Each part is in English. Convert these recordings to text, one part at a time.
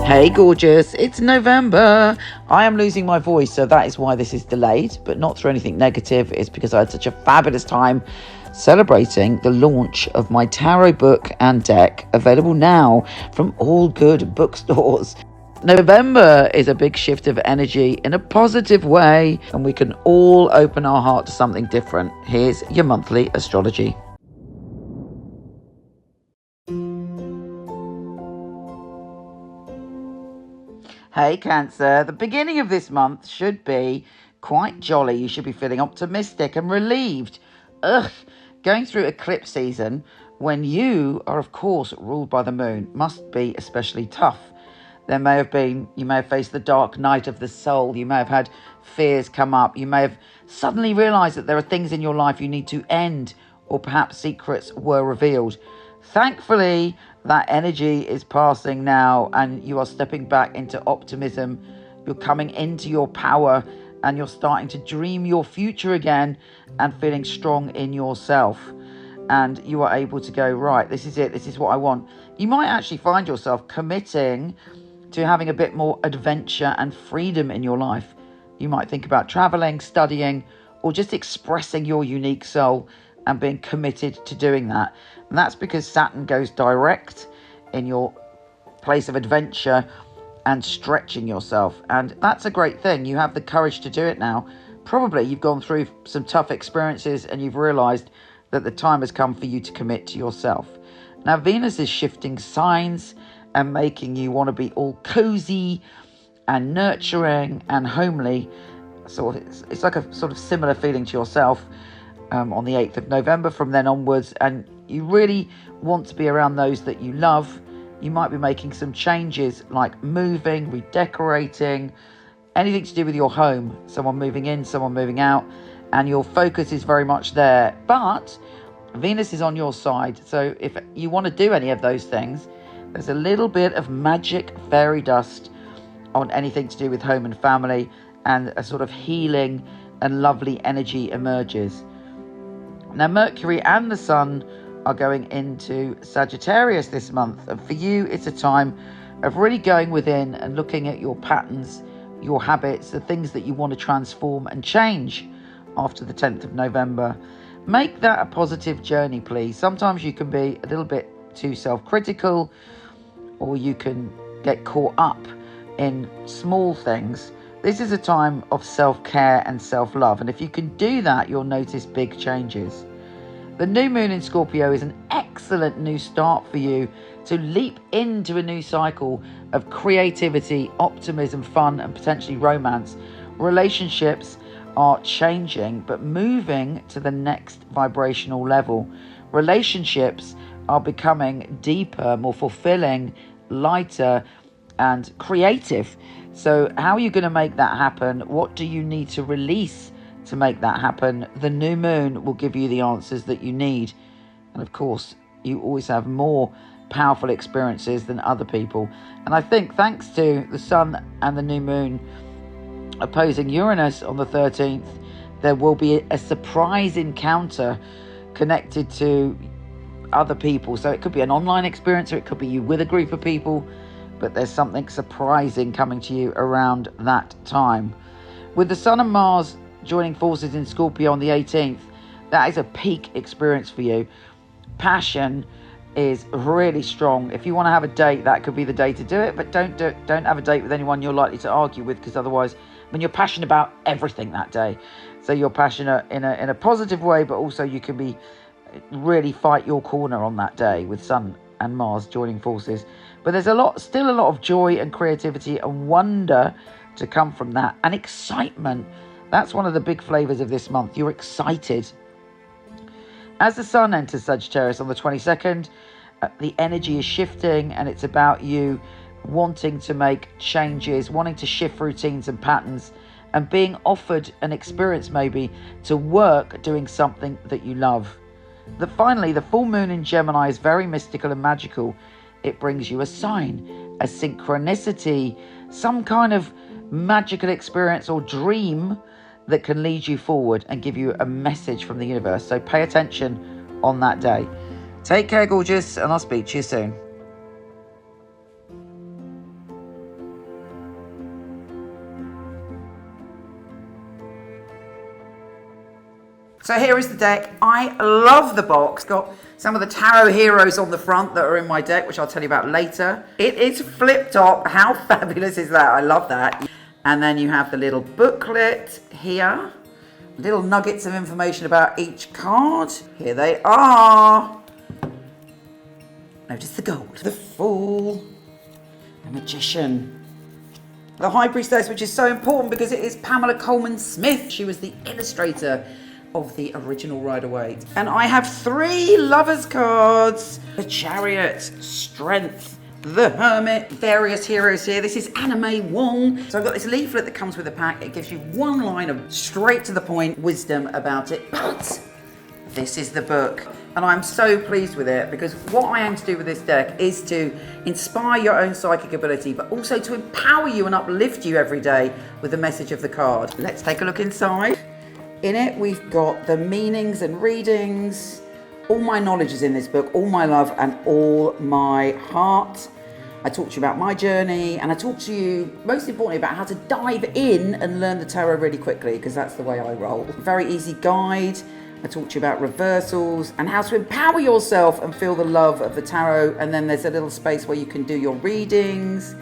Hey gorgeous, it's November. I am losing my voice, so that is why this is delayed, but not through anything negative. It's because I had such a fabulous time celebrating the launch of my tarot book and deck, available now from all good bookstores. November is a big shift of energy in a positive way, and we can all open our heart to something different. Here's your monthly astrology. Hey Cancer, the beginning of this month should be quite jolly. You should be feeling optimistic and relieved. Going through eclipse season when you are of course ruled by the moon must be especially tough. You may have faced the dark night of the soul. You may have had fears come up. You may have suddenly realized that there are things in your life you need to end, or perhaps secrets were revealed. Thankfully, that energy is passing now and you are stepping back into optimism. You're coming into your power and you're starting to dream your future again and feeling strong in yourself. And you are able to go, right, this is it. This is what I want. You might actually find yourself committing to having a bit more adventure and freedom in your life. You might think about traveling, studying, or just expressing your unique soul and being committed to doing that. And that's because Saturn goes direct in your place of adventure and stretching yourself. And that's a great thing. You have the courage to do it now. Probably you've gone through some tough experiences and you've realized that the time has come for you to commit to yourself. Now, Venus is shifting signs and making you want to be all cozy and nurturing and homely. So it's like a sort of similar feeling to yourself on the 8th of November from then onwards, and you really want to be around those that you love. You might be making some changes like moving, redecorating, anything to do with your home, someone moving in, someone moving out, and your focus is very much there. But Venus is on your side, so if you want to do any of those things, there's a little bit of magic fairy dust on anything to do with home and family, and a sort of healing and lovely energy emerges. Now, Mercury and the Sun are going into Sagittarius this month. And for you, it's a time of really going within and looking at your patterns, your habits, the things that you want to transform and change after the 10th of November. Make that a positive journey, please. Sometimes you can be a little bit too self-critical, or you can get caught up in small things. This is a time of self-care and self-love, and if you can do that, you'll notice big changes. The new moon in Scorpio is an excellent new start for you to leap into a new cycle of creativity, optimism, fun, and potentially romance. Relationships are changing, but moving to the next vibrational level. Relationships are becoming deeper, more fulfilling, lighter, and creative. So how are you going to make that happen? What do you need to release to make that happen? The new moon will give you the answers that you need. And of course, you always have more powerful experiences than other people. And I think thanks to the sun and the new moon opposing Uranus on the 13th, there will be a surprise encounter connected to other people. So it could be an online experience, or it could be you with a group of people, but there's something surprising coming to you around that time. With the Sun and Mars joining forces in Scorpio on the 18th, that is a peak experience for you. Passion is really strong. If you want to have a date, that could be the day to do it, but don't have a date with anyone you're likely to argue with, because otherwise, you're passionate about everything that day. So you're passionate in a positive way, but also you can be really fight your corner on that day with Sun and Mars joining forces. But there's still a lot of joy and creativity and wonder to come from that, and excitement. That's one of the big flavors of this month. You're excited. As the Sun enters Sagittarius on the 22nd, the energy is shifting, and it's about you wanting to make changes, wanting to shift routines and patterns, and being offered an experience maybe to work doing something that you love. Finally, the full moon in Gemini is very mystical and magical. It brings you a sign, a synchronicity, some kind of magical experience or dream that can lead you forward and give you a message from the universe. So pay attention on that day. Take care, gorgeous, and I'll speak to you soon. So here is the deck. I love the box. Got some of the tarot heroes on the front that are in my deck, which I'll tell you about later. It is flip top. How fabulous is that? I love that. And then you have the little booklet here. Little nuggets of information about each card. Here they are. Notice the gold. The Fool. The Magician. The High Priestess, which is so important because it is Pamela Coleman Smith. She was the illustrator of the original Rider-Waite. And I have 3 Lovers cards. The Chariot, Strength, the Hermit, various heroes here. This is Anna May Wong. So I've got this leaflet that comes with the pack. It gives you one line of straight to the point wisdom about it. But this is the book. And I'm so pleased with it because what I aim to do with this deck is to inspire your own psychic ability, but also to empower you and uplift you every day with the message of the card. Let's take a look inside. In it, we've got the meanings and readings. All my knowledge is in this book, all my love and all my heart. I talk to you about my journey, and I talk to you, most importantly, about how to dive in and learn the tarot really quickly, because that's the way I roll. Very easy guide. I talk to you about reversals and how to empower yourself and feel the love of the tarot. And then there's a little space where you can do your readings.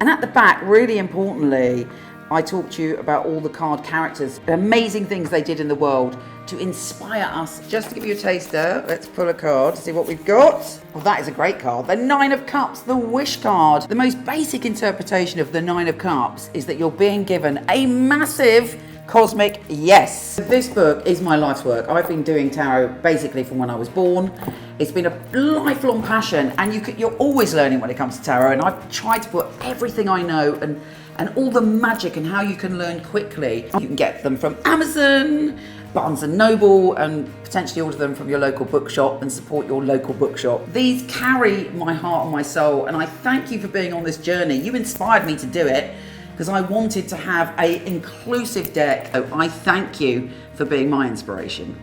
And at the back, really importantly, I talk to you about all the card characters, the amazing things they did in the world to inspire us. Just to give you a taster, let's pull a card to see what we've got. Well, that is a great card. The 9 of Cups, the Wish card. The most basic interpretation of the 9 of Cups is that you're being given a massive cosmic yes. This book is my life's work. I've been doing tarot basically from when I was born. It's been a lifelong passion, and you're always learning when it comes to tarot, and I've tried to put everything I know and all the magic and how you can learn quickly. You can get them from Amazon, Barnes & Noble, and potentially order them from your local bookshop and support your local bookshop. These carry my heart and my soul, and I thank you for being on this journey. You inspired me to do it because I wanted to have an inclusive deck. So I thank you for being my inspiration.